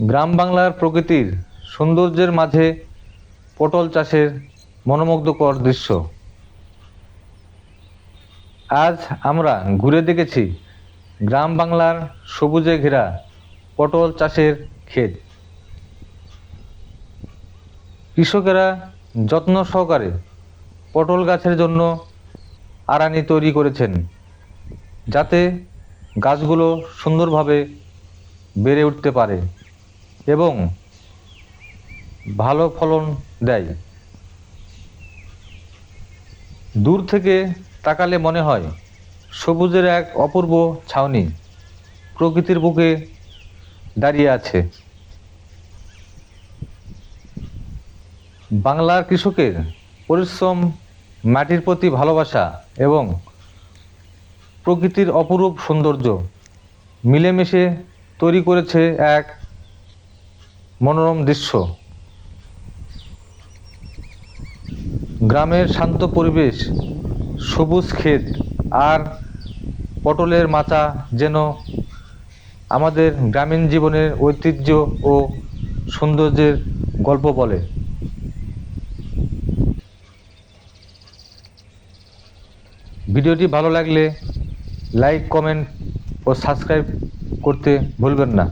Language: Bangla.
গ্রাম বাংলার প্রকৃতির সৌন্দর্যের মাঝে পটল চাষের মনোমুগ্ধকর দৃশ্য। আজ আমরা ঘুরে দেখেছি গ্রাম বাংলার সবুজে ঘেরা পটল চাষের ক্ষেত। কৃষকেরা যত্ন সহকারে পটল গাছের জন্য আড়ানি তৈরি করেছেন, যাতে গাছগুলো সুন্দরভাবে বেড়ে উঠতে পারে এবং ভালো ফলন দেয়। দূর থেকে তাকালে মনে হয় সবুজের এক অপূর্ব ছাউনি প্রকৃতির বুকে দাঁড়িয়ে আছে। বাংলার কৃষকের পরিশ্রম, মাটির প্রতি ভালোবাসা এবং প্রকৃতির অপরূপ সৌন্দর্য মিলেমিশে তৈরি করেছে এক মনোরম দৃশ্য। গ্রামের শান্ত পরিবেশ, সবুজ ক্ষেত আর পটলের মাচা যেন আমাদের গ্রামীণ জীবনের ঐতিহ্য ও সৌন্দর্যের গল্প বলে। ভিডিওটি ভালো লাগলে লাইক, কমেন্ট ও সাবস্ক্রাইব করতে ভুলবেন না।